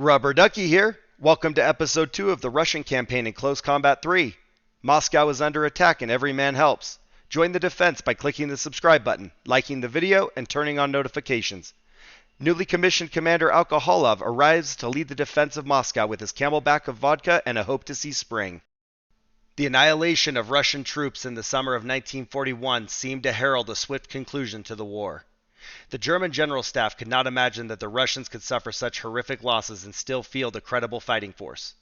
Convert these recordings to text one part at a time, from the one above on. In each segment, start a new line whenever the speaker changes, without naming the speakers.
Rubber Ducky here. Welcome to episode 2 of the Russian campaign in Close Combat 3. Moscow is under attack and every man helps. Join the defense by clicking the subscribe button, liking the video, and turning on notifications. Newly commissioned Commander Alcoholov arrives to lead the defense of Moscow with his camelback of vodka and a hope to see spring. The annihilation of Russian troops in the summer of 1941 seemed to herald a swift conclusion to the war. The German general staff could not imagine that the Russians could suffer such horrific losses and still field a credible fighting force.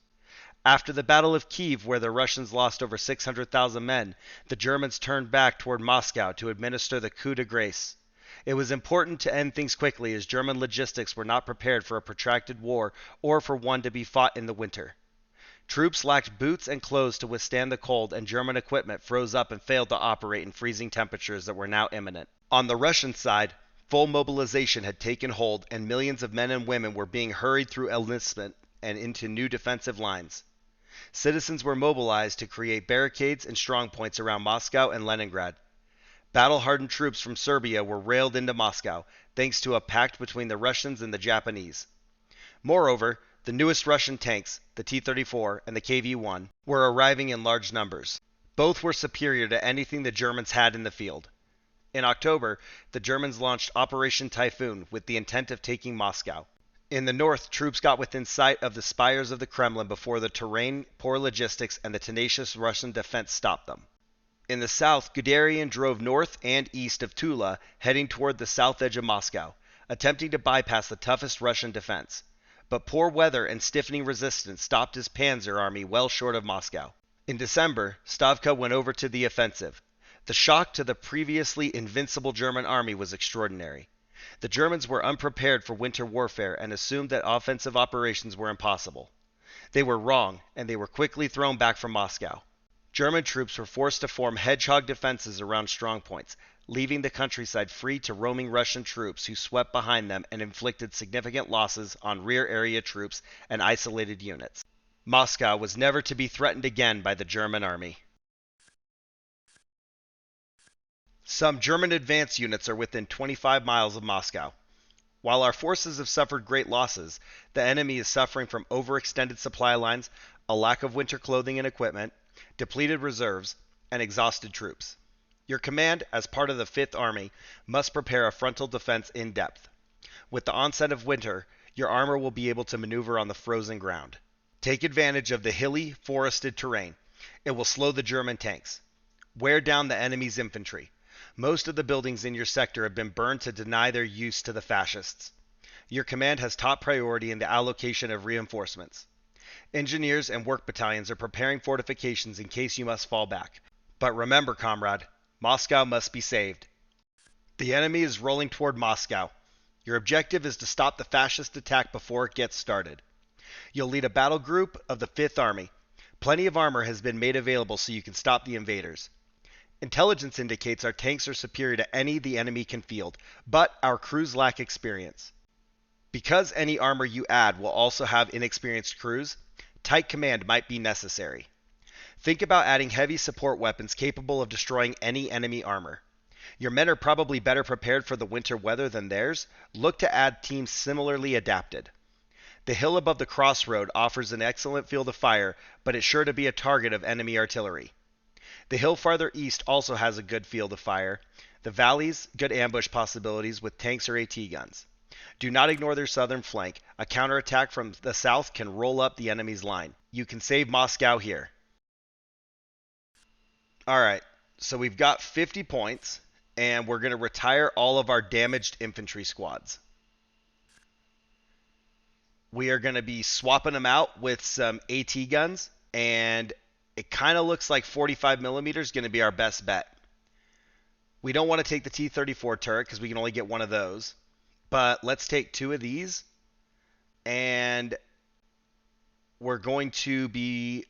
After the Battle of Kiev, where the Russians lost over 600,000 men, the Germans turned back toward Moscow to administer the coup de grace. It was important to end things quickly as German logistics were not prepared for a protracted war or for one to be fought in the winter. Troops lacked boots and clothes to withstand the cold, and German equipment froze up and failed to operate in freezing temperatures that were now imminent. On the Russian side, full mobilization had taken hold, and millions of men and women were being hurried through enlistment and into new defensive lines. Citizens were mobilized to create barricades and strongpoints around Moscow and Leningrad. Battle-hardened troops from Serbia were railed into Moscow, thanks to a pact between the Russians and the Japanese. Moreover, the newest Russian tanks, the T-34 and the KV-1, were arriving in large numbers. Both were superior to anything the Germans had in the field. In October, the Germans launched Operation Typhoon with the intent of taking Moscow. In the north, troops got within sight of the spires of the Kremlin before the terrain, poor logistics, and the tenacious Russian defense stopped them. In the south, Guderian drove north and east of Tula, heading toward the south edge of Moscow, attempting to bypass the toughest Russian defense. But poor weather and stiffening resistance stopped his panzer army well short of Moscow. In December, Stavka went over to the offensive. The shock to the previously invincible German army was extraordinary. The Germans were unprepared for winter warfare and assumed that offensive operations were impossible. They were wrong, and they were quickly thrown back from Moscow. German troops were forced to form hedgehog defenses around strongpoints, leaving the countryside free to roaming Russian troops who swept behind them and inflicted significant losses on rear area troops and isolated units. Moscow was never to be threatened again by the German army. Some German advance units are within 25 miles of Moscow. While our forces have suffered great losses, the enemy is suffering from overextended supply lines, a lack of winter clothing and equipment, depleted reserves, and exhausted troops. Your command, as part of the Fifth Army, must prepare a frontal defense in depth. With the onset of winter, your armor will be able to maneuver on the frozen ground. Take advantage of the hilly, forested terrain. It will slow the German tanks. Wear down the enemy's infantry. Most of the buildings in your sector have been burned to deny their use to the fascists. Your command has top priority in the allocation of reinforcements. Engineers and work battalions are preparing fortifications in case you must fall back. But remember, comrade, Moscow must be saved. The enemy is rolling toward Moscow. Your objective is to stop the fascist attack before it gets started. You'll lead a battle group of the Fifth Army. Plenty of armor has been made available so you can stop the invaders. Intelligence indicates our tanks are superior to any the enemy can field, but our crews lack experience. Because any armor you add will also have inexperienced crews, tight command might be necessary. Think about adding heavy support weapons capable of destroying any enemy armor. Your men are probably better prepared for the winter weather than theirs. Look to add teams similarly adapted. The hill above the crossroad offers an excellent field of fire, but is sure to be a target of enemy artillery. The hill farther east also has a good field of fire. The valleys, good ambush possibilities with tanks or AT guns. Do not ignore their southern flank. A counterattack from the south can roll up the enemy's line. You can save Moscow here. Alright, so we've got 50 points, and we're going to retire all of our damaged infantry squads. We are going to be swapping them out with some AT guns, and it kind of looks like 45 millimeters is going to be our best bet. We don't want to take the T-34 turret because we can only get one of those. But let's take two of these. And we're going to be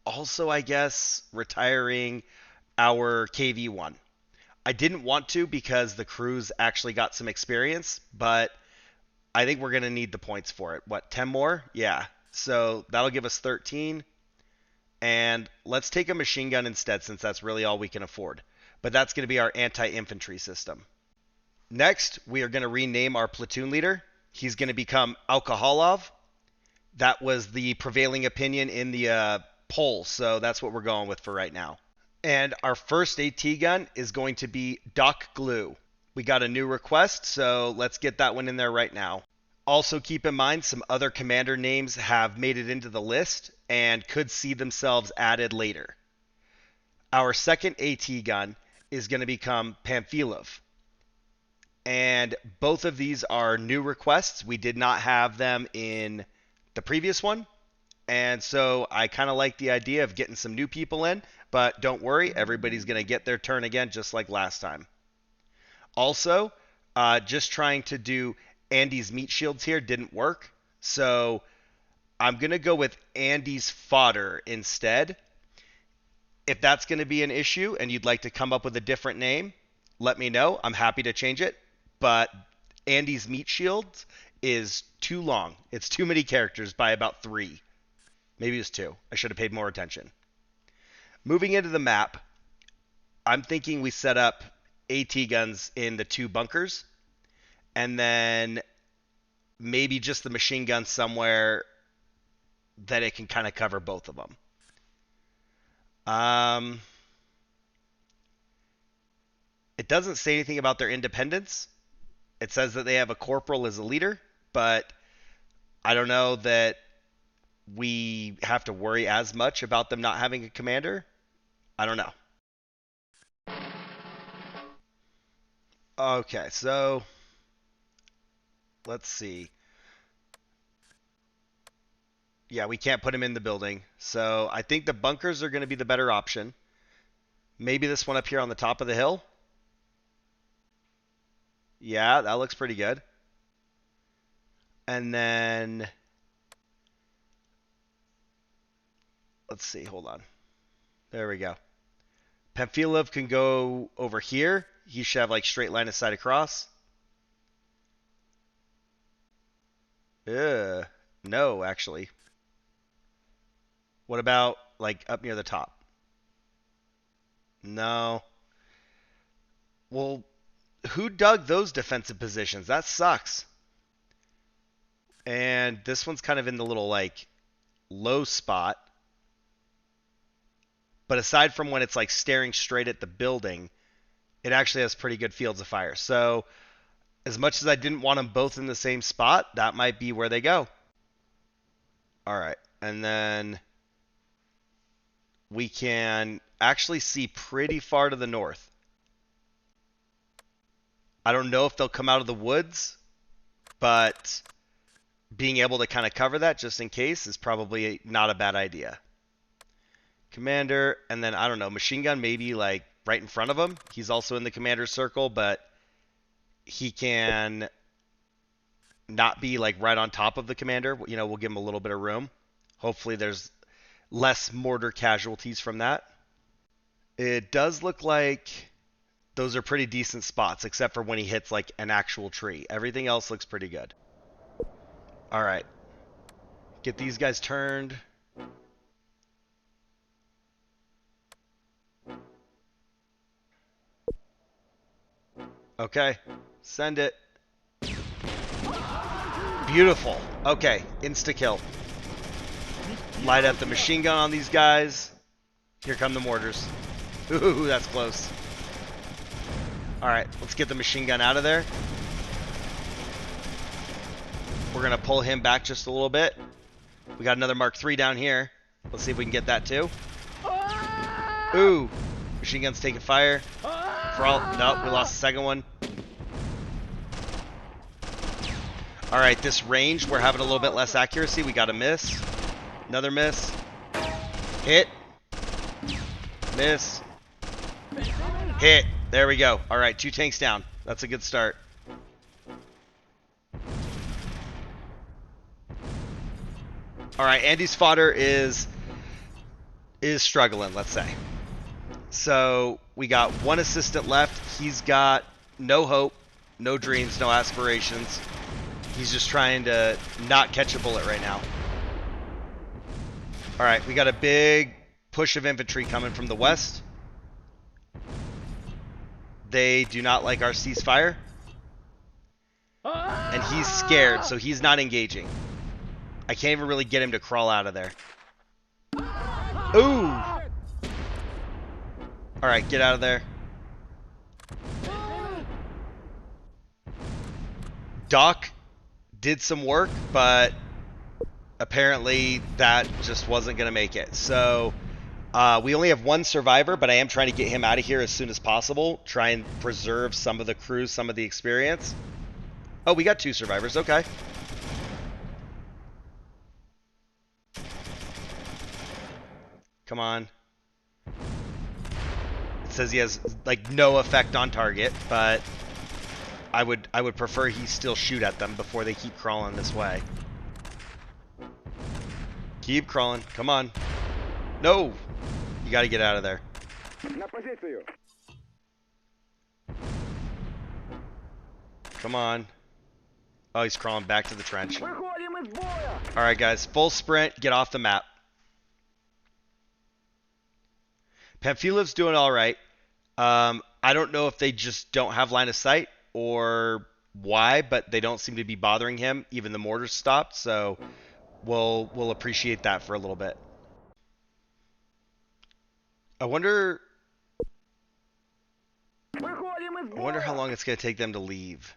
also, I guess, retiring our KV-1. I didn't want to because the crews actually got some experience, but I think we're going to need the points for it. What, 10 more? Yeah. So that'll give us 13. And let's take a machine gun instead since that's really all we can afford. But that's going to be our anti-infantry system. Next, we are going to rename our platoon leader. He's going to become Alcoholov. That was the prevailing opinion in the poll, so that's what we're going with for right now. And our first AT gun is going to be Doc Glue. We got a new request, so let's get that one in there right now. Also keep in mind some other commander names have made it into the list and could see themselves added later. Our second AT gun is going to become Pamphilov. And both of these are new requests. We did not have them in the previous one. And so I kind of like the idea of getting some new people in, but don't worry, everybody's going to get their turn again just like last time. Also, just trying to do Andy's meat shields here didn't work. So I'm going to go with Andy's fodder instead. If that's going to be an issue and you'd like to come up with a different name, let me know. I'm happy to change it. But Andy's meat shields is too long. It's too many characters by about 3. Maybe it's 2. I should have paid more attention. Moving into the map, I'm thinking we set up AT guns in the 2 bunkers. And then maybe just the machine gun somewhere that it can kind of cover both of them. It doesn't say anything about their independence. It says that they have a corporal as a leader, but I don't know that we have to worry as much about them not having a commander. I don't know. Okay, so let's see. Yeah, we can't put him in the building. So I think the bunkers are going to be the better option. Maybe this one up here on the top of the hill. Yeah, that looks pretty good. And then let's see, hold on. There we go. Pamphilov can go over here. He should have like straight line of sight across. No, actually. What about like up near the top? No. Well, who dug those defensive positions? That sucks. And this one's kind of in the little like low spot. But aside from when it's like staring straight at the building, it actually has pretty good fields of fire. So as much as I didn't want them both in the same spot, that might be where they go. All right. And then we can actually see pretty far to the north. I don't know if they'll come out of the woods, but being able to kind of cover that just in case is probably not a bad idea. Commander, and then, I don't know, machine gun maybe like right in front of him. He's also in the commander's circle, but he can not be like right on top of the commander. You know, we'll give him a little bit of room. Hopefully there's less mortar casualties from that. It does look like those are pretty decent spots, except for when he hits like an actual tree. Everything else looks pretty good. All right. Get these guys turned. Okay. Send it. Beautiful. Okay. Insta-kill. Light up the machine gun on these guys. Here come the mortars. Ooh, that's close. Alright, let's get the machine gun out of there. We're going to pull him back just a little bit. We got another Mark III down here. Let's see if we can get that too. Ooh, machine gun's taking fire. Nope, we lost the second one. Alright, this range, we're having a little bit less accuracy. We got a miss. Another miss. Hit. Miss. Hit. There we go. Alright, 2 tanks down. That's a good start. Alright, Andy's fodder is struggling, let's say. So we got 1 assistant left. He's got no hope, no dreams, no aspirations. He's just trying to not catch a bullet right now. Alright, we got a big push of infantry coming from the west. They do not like our ceasefire. And he's scared, so he's not engaging. I can't even really get him to crawl out of there. Ooh! Alright, get out of there. Doc did some work, but apparently that just wasn't going to make it. So we only have one survivor, but I am trying to get him out of here as soon as possible. Try and preserve some of the crew, some of the experience. Oh, we got 2 survivors. Okay. Come on. It says he has like no effect on target, but I would prefer he still shoot at them before they keep crawling this way. Keep crawling. Come on. No! You gotta get out of there. Come on. Oh, he's crawling back to the trench. Alright, guys. Full sprint. Get off the map. Pamphilev's doing alright. I don't know if they just don't have line of sight or why, but they don't seem to be bothering him. Even the mortars stopped, so we'll appreciate that for a little bit. I wonder how long it's going to take them to leave.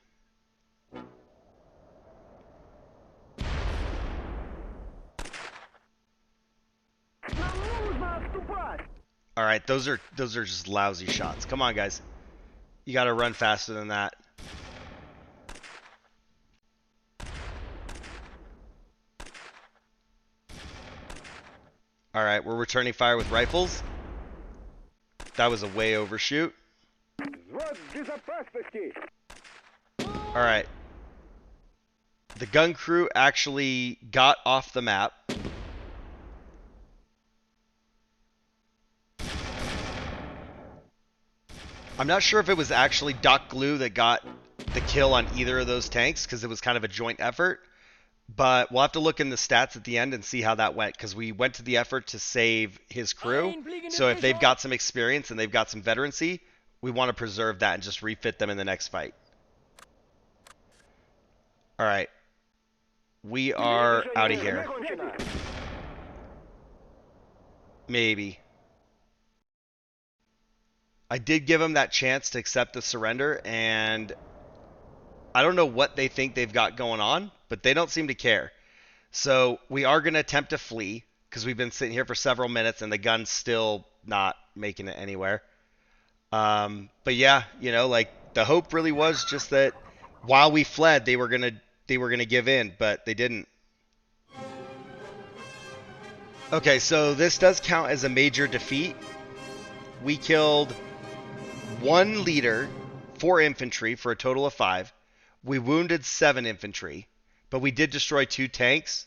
All right, those are just lousy shots. Come on, guys. You got to run faster than that. All right, we're returning fire with rifles. That was a way overshoot. All right. The gun crew actually got off the map. I'm not sure if it was actually Doc Glue that got the kill on either of those tanks because it was kind of a joint effort. But we'll have to look in the stats at the end and see how that went because we went to the effort to save his crew. So if they've got some experience and they've got some veterancy, we want to preserve that and just refit them in the next fight. All right. We are out of here. Maybe. I did give them that chance to accept the surrender, and I don't know what they think they've got going on, but they don't seem to care. So we are going to attempt to flee because we've been sitting here for several minutes and the gun's still not making it anywhere. But yeah, you know, like the hope really was just that while we fled, they were gonna give in, but they didn't. Okay, so this does count as a major defeat. We killed 1 leader, 4 infantry for a total of 5. We wounded 7 infantry, but we did destroy 2 tanks.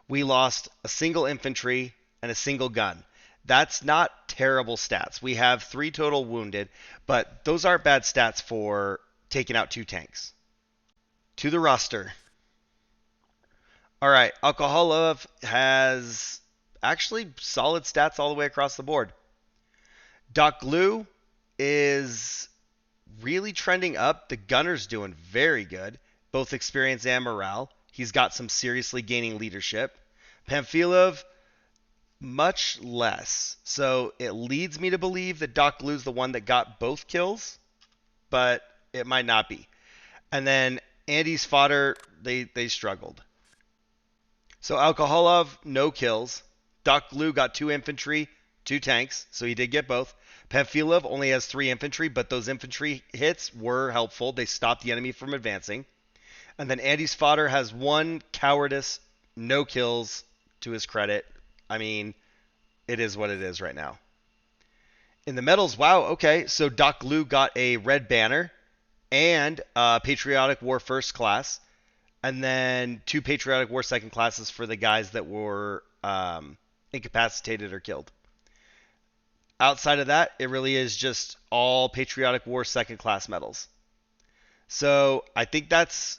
We lost a single infantry and a single gun. That's not terrible stats. We have 3 total wounded, but those aren't bad stats for taking out 2 tanks. To the roster. All right, Alcoholov has actually solid stats all the way across the board. Doc Glue is really trending up. The gunner's doing very good, both experience and morale. He's got some seriously gaining leadership. Pamphilov, much less. So it leads me to believe that Doc Glue's the one that got both kills, but it might not be. And then Andy's fodder, they struggled. So Alcoholov, no kills. Doc Glue got 2 infantry, 2 tanks, so he did get both. Pamphilov only has 3 infantry, but those infantry hits were helpful. They stopped the enemy from advancing. And then Andy's fodder has 1 cowardice, no kills to his credit. I mean, it is what it is right now. In the medals, wow, okay, so Doc Glue got a red banner and Patriotic War First Class, and then 2 Patriotic War Second Classes for the guys that were incapacitated or killed. Outside of that, it really is just all Patriotic War Second Class medals. So I think that's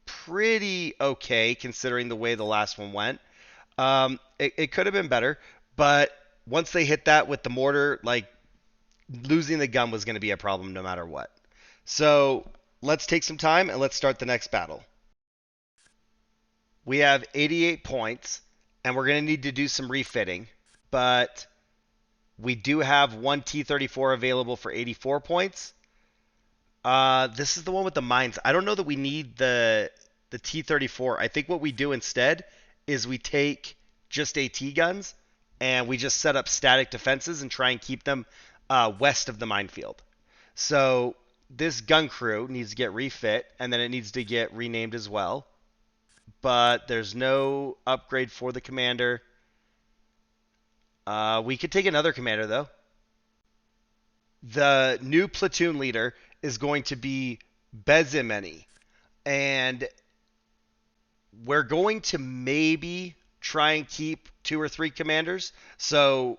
pretty okay considering the way the last one went. It could have been better, but once they hit that with the mortar, like losing the gun was going to be a problem no matter what. So let's take some time and let's start the next battle. We have 88 points, and we're going to need to do some refitting, but we do have one T-34 available for 84 points. This is the one with the mines. I don't know that we need the T-34. I think what we do instead is we take just AT guns and we just set up static defenses and try and keep them west of the minefield. So this gun crew needs to get refit, and then it needs to get renamed as well. But there's no upgrade for the commander. We could take another commander, though. The new platoon leader is going to be Bezimeni. And we're going to maybe try and keep 2 or 3 commanders. So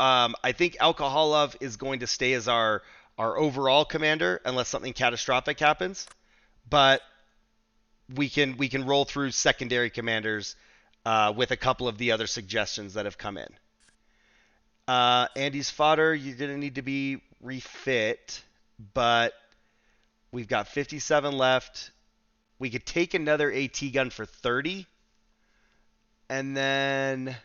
I think Alcoholov is going to stay as our overall commander unless something catastrophic happens. But we can roll through secondary commanders with a couple of the other suggestions that have come in. Andy's fodder, you didn't need to be refit, but we've got 57 left. We could take another AT gun for 30, and then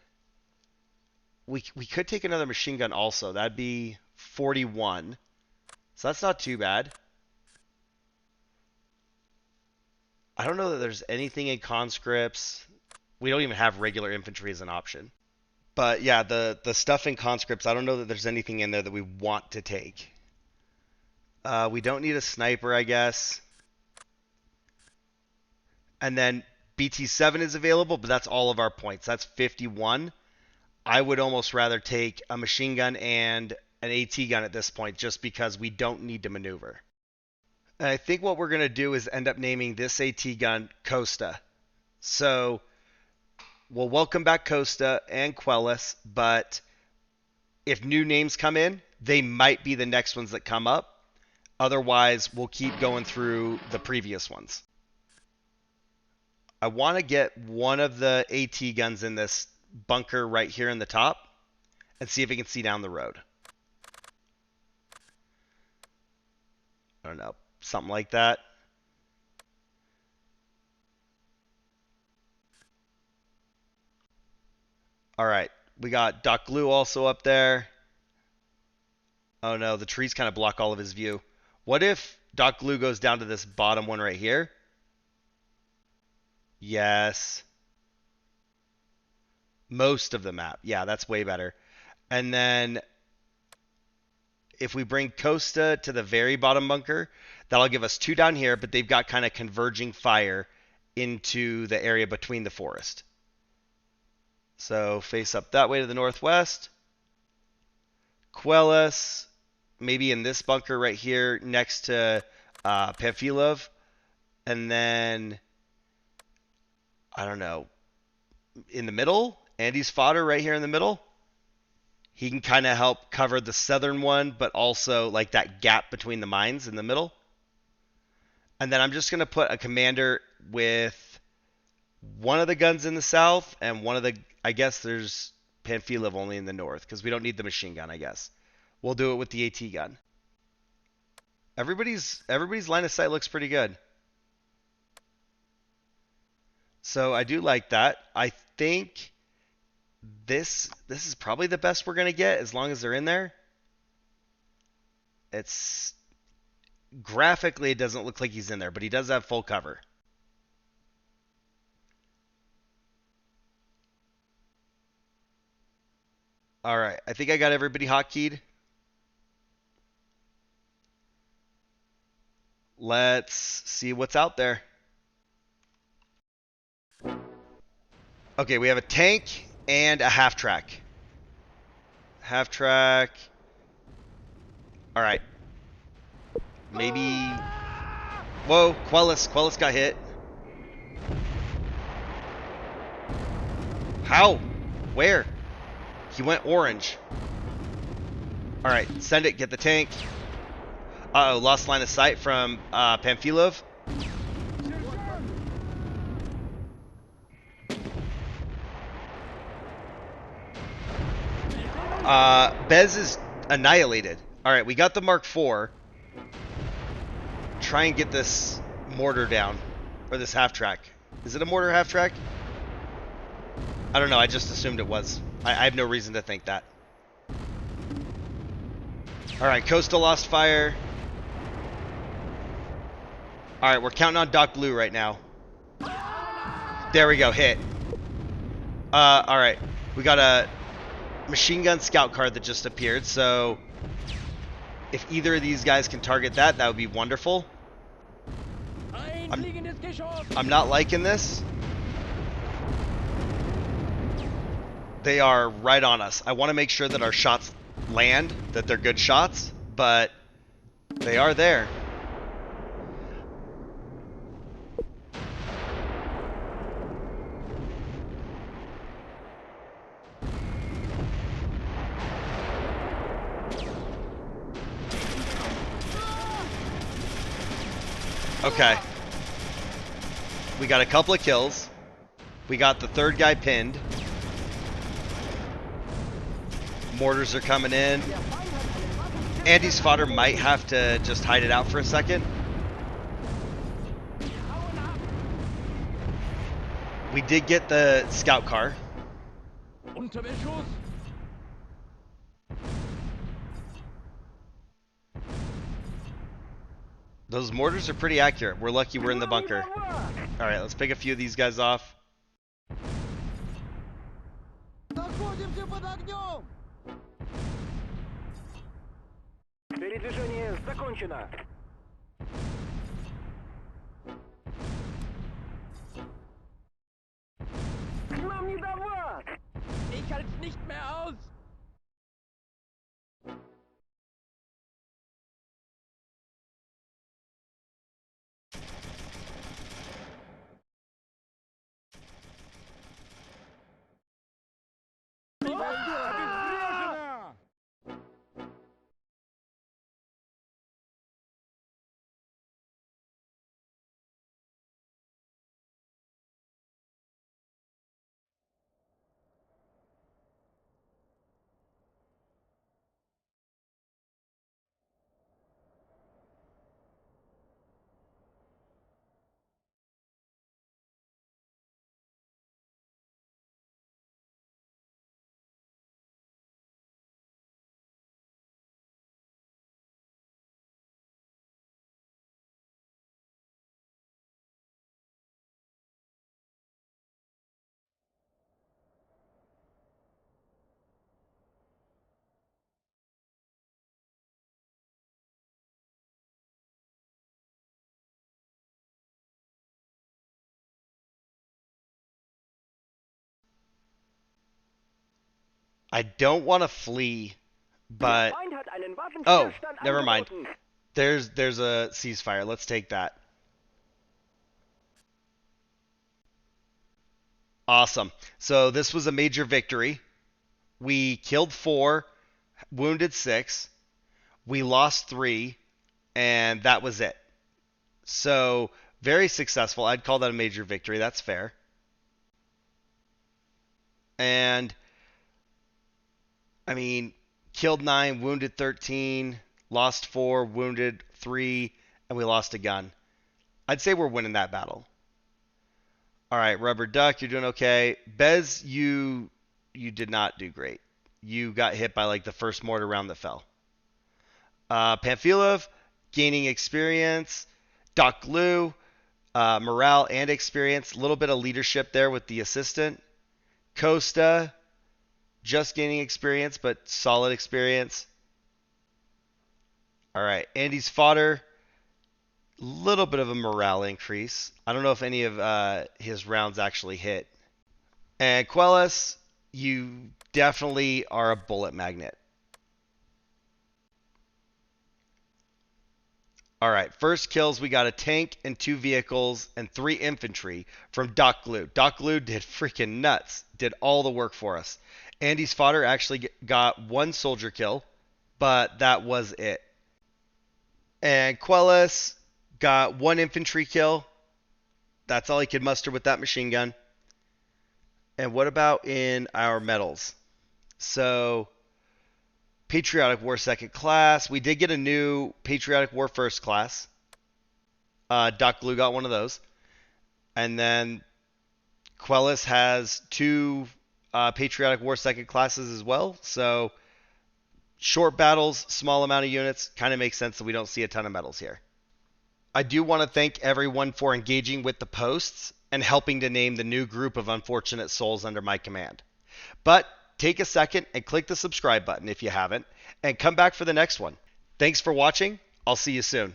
we could take another machine gun also. That'd be 41. So that's not too bad. I don't know that there's anything in conscripts. We don't even have regular infantry as an option. But yeah, the stuff in conscripts, I don't know that there's anything in there that we want to take. We don't need a sniper, I guess. And then BT7 is available, but that's all of our points. That's 51. I would almost rather take a machine gun and an AT gun at this point, just because we don't need to maneuver. And I think what we're going to do is end up naming this AT gun Costa. So we'll welcome back Costa and Quellis, but if new names come in, they might be the next ones that come up. Otherwise, we'll keep going through the previous ones. I want to get one of the AT guns in this bunker right here in the top and see if we can see down the road. I don't know, something like that. All right, we got Doc Glue also up there. Oh no, the trees kind of block all of his view. What if Doc Glue goes down to this bottom one right here? Yes. Most of the map. Yeah, that's way better. And then if we bring Costa to the very bottom bunker, that'll give us 2 down here, but they've got kind of converging fire into the area between the forest. So face up that way to the northwest. Quellis, maybe in this bunker right here next to Pamphilov. And then, I don't know, in the middle, Andy's fodder right here in the middle. He can kind of help cover the southern one, but also like that gap between the mines in the middle. And then I'm just going to put a commander with one of the guns in the south and one of the, I guess there's Pamphilov only in the north because we don't need the machine gun, I guess. We'll do it with the AT gun. Everybody's line of sight looks pretty good. So I do like that. I think this is probably the best we're going to get as long as they're in there. It's graphically it doesn't look like he's in there, but he does have full cover. All right, I think I got everybody hotkeyed. Let's see what's out there. Okay, we have a tank and a half track. Half track. All right. Maybe. Whoa, Quellis. Quellis got hit. How? Where? He went orange. All right, send it. Get the tank. Uh-oh, lost line of sight from Pamphilov. Bez is annihilated. All right, we got the Mark IV. Try and get this mortar down, or this half track. Is it a mortar half track? I don't know. I just assumed it was. I have no reason to think that. All right, Costa lost fire. All right, we're counting on Doc Blue right now. There we go, hit. All right, we got a machine gun scout card that just appeared, so if either of these guys can target that, that would be wonderful. I'm not liking this. They are right on us. I want to make sure that our shots land, that they're good shots, but they are there. Okay. We got a couple of kills. We got the third guy pinned. Mortars are coming in. Andy's fodder might have to just hide it out for a second. We did get the scout car. Those mortars are pretty accurate. We're lucky we're in the bunker. Alright, let's pick a few of these guys off.
Передвижение закончено. Нам не давать! Ich halte nicht mehr aus!
I don't want to flee, but... Oh, never mind. There's a ceasefire. Let's take that. Awesome. So this was a major victory. We killed 4, wounded 6. We lost 3, and that was it. So very successful. I'd call that a major victory. That's fair. And I mean, killed 9, wounded 13, lost 4, wounded 3, and we lost a gun. I'd say we're winning that battle. All right, Rubber Duck, you're doing okay. Bez, you did not do great. You got hit by like the first mortar round that fell. Pamphilov, gaining experience. Doc Glue, morale and experience. A little bit of leadership there with the assistant. Costa, just gaining experience, but solid experience. All right, Andy's fodder, little bit of a morale increase. I don't know if any of his rounds actually hit. And Quellis, you definitely are a bullet magnet. All right, first kills, we got a tank and 2 vehicles and 3 infantry from Doc Glue. Doc Glue did freaking nuts, did all the work for us. Andy's fodder actually got 1 soldier kill, but that was it. And Quellis got 1 infantry kill. That's all he could muster with that machine gun. And what about in our medals? So, Patriotic War Second Class. We did get a new Patriotic War First Class. Doc Glue got one of those. And then Quellis has 2 Patriotic War second classes as well. So short battles, small amount of units, kind of makes sense that we don't see a ton of medals here. I do want to thank everyone for engaging with the posts and helping to name the new group of unfortunate souls under my command. But take a second and click the subscribe button if you haven't, and come back for the next one. Thanks for watching. I'll see you soon.